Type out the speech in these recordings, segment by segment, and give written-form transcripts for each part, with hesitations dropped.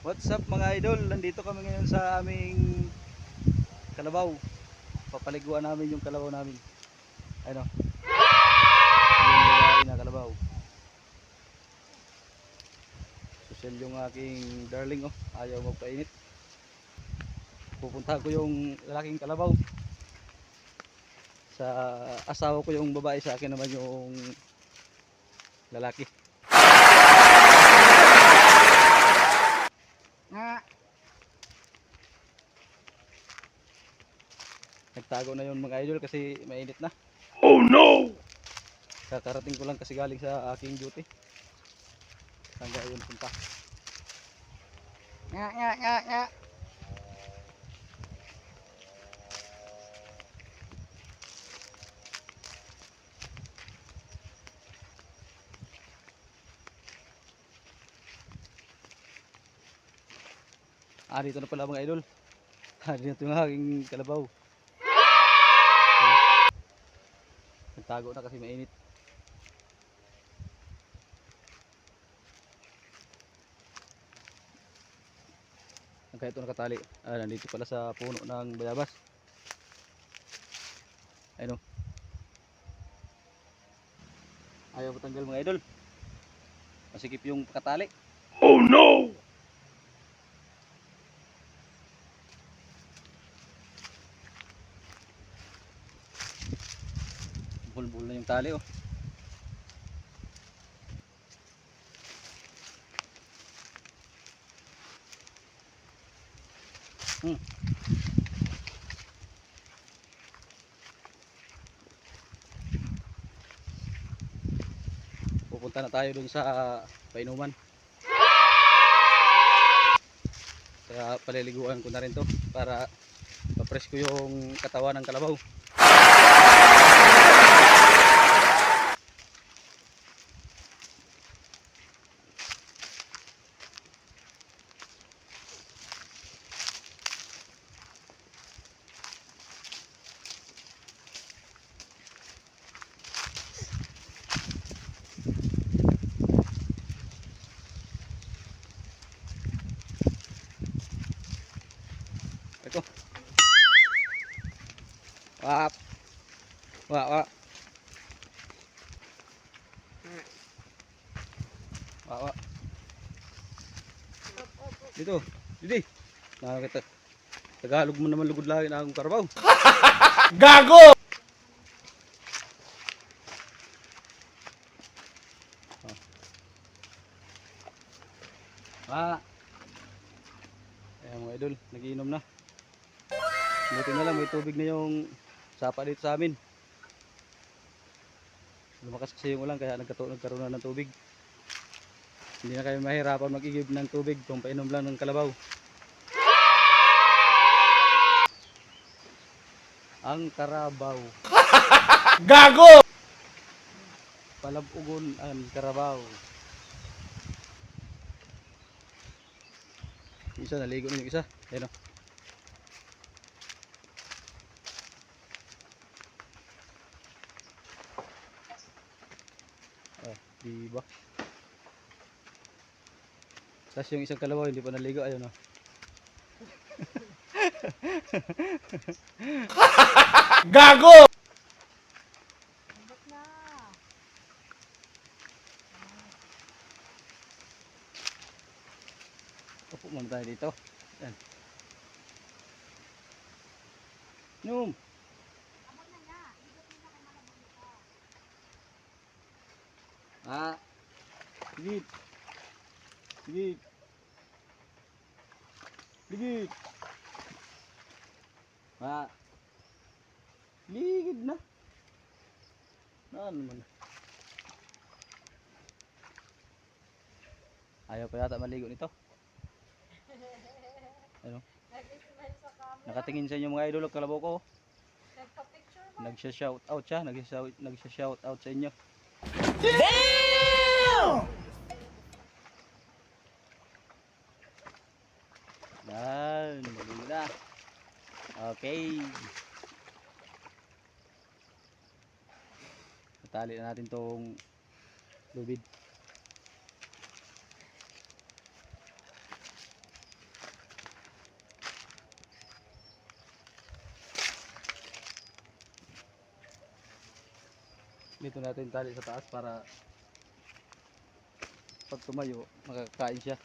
What's up mga idol? Nandito kami ngayon sa aming kalabaw. Papaliguan namin yung kalabaw namin. Ano? Yung babae na kalabaw. Social yung aking darling oh. Ayaw magpainit. Pupunta ko yung lalaking kalabaw. Sa asawa ko yung babae, sa akin naman yung lalaki. Nagtago na yun mga idol kasi mainit na. Oh no! Kakarating ko lang kasi galing sa aking duty. Hanggang yun punta. Nga. Dito na pala mga idol. Dito yung aking kalabaw. Nagtago na kasi mainit. Kahit ito nakatali. Nandito pala sa puno ng bayabas. Ayun o. Ayaw matanggal mga idol. Masikip yung pakatali. Oh no! Bulbul na yung tali oh. Hmm. Pupunta na tayo dun sa painuman. Kaya paliliguan ko na rin to para ma-fresh ko yung katawan ng kalabaw. Ito. Wap. Wap. Wap. Dito. Didi. Nakakita. Tagalog mo naman, lugod lagi na akong karabaw. Gago! Ayan mga idol, nagiinom na. Buti na lang may tubig na yung sapa dito sa amin. Lumakas kasi yung ulan kaya nagkaroon na ng tubig. Hindi na kayo mahirapan mag-igib ng tubig kung painom lang ng kalabaw. Ang karabaw. Gago! Palabugon ang karabaw. Isa naligo na yung isa. Ayan o. Diba? Tapos yung isang kalabaw hindi pa naligo. Ayun o. Gago! Upo muna tayo dito. Ayan. Num. Ligid. Ligid. Ligid. Ligid na. Naman. Ayaw pa yata maligo nito. Ano? Nakatingin sa inyo mga idol ang kalabaw ko. Nagsha-shout out siya. Nagsha-shout out sa inyo. Damn! Yan. Maligo na. Okay. Natali na natin tong lubid. Dito natin tali sa taas para pag tumayo, makakain siya.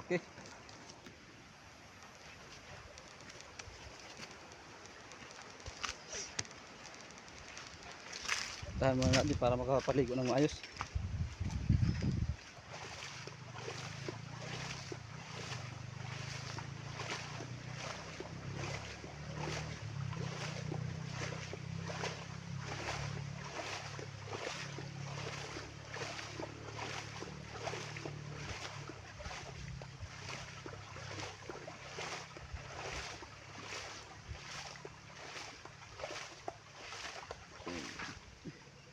Okay. Tahan muna natin para makapaligo ng maayos.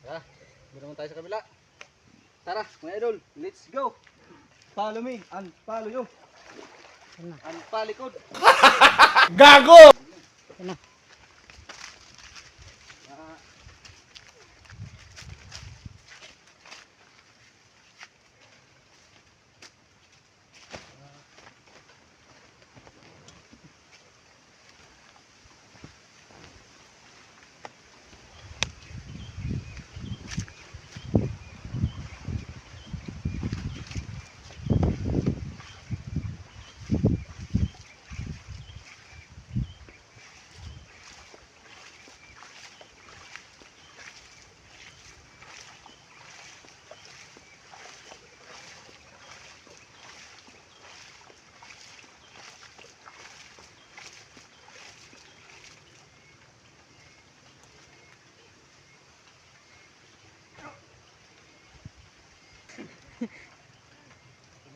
Tara, meron naman tayo sa kabila. Tara, mga idol, let's go. Follow me and follow you. And palikod. Gago!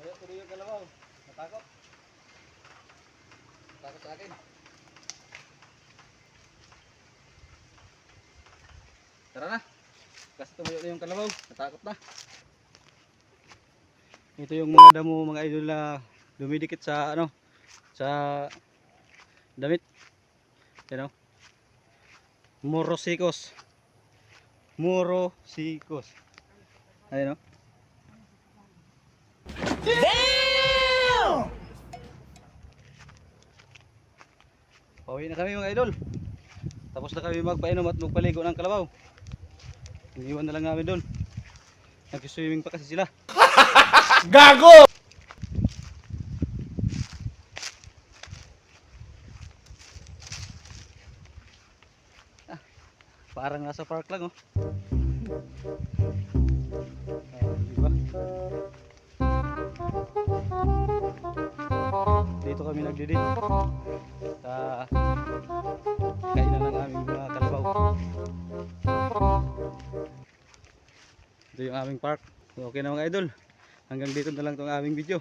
Ah, tuloy yung kalabaw. Natakot. Natakot sa akin. Tara na. Kasi tumayo na yung kalabaw. Natakot na. Ito yung mga damo, mga idol na dumidikit sa ano, sa damit. Yan o. Morosikos. Morosikos. Ayan o. Pauwi na kami mga idol. Tapos na kami magpainom at magpaligo ng kalabaw. Iniwan na lang namin doon. Nag-swimming pa kasi sila. Gago! Parang nasa park lang oh. Diba? Dito kami nagdidit sa kainan ng aming mga kalabaw. Ito yung aming park. So, okay na mga idol. Hanggang dito na lang itong aming video.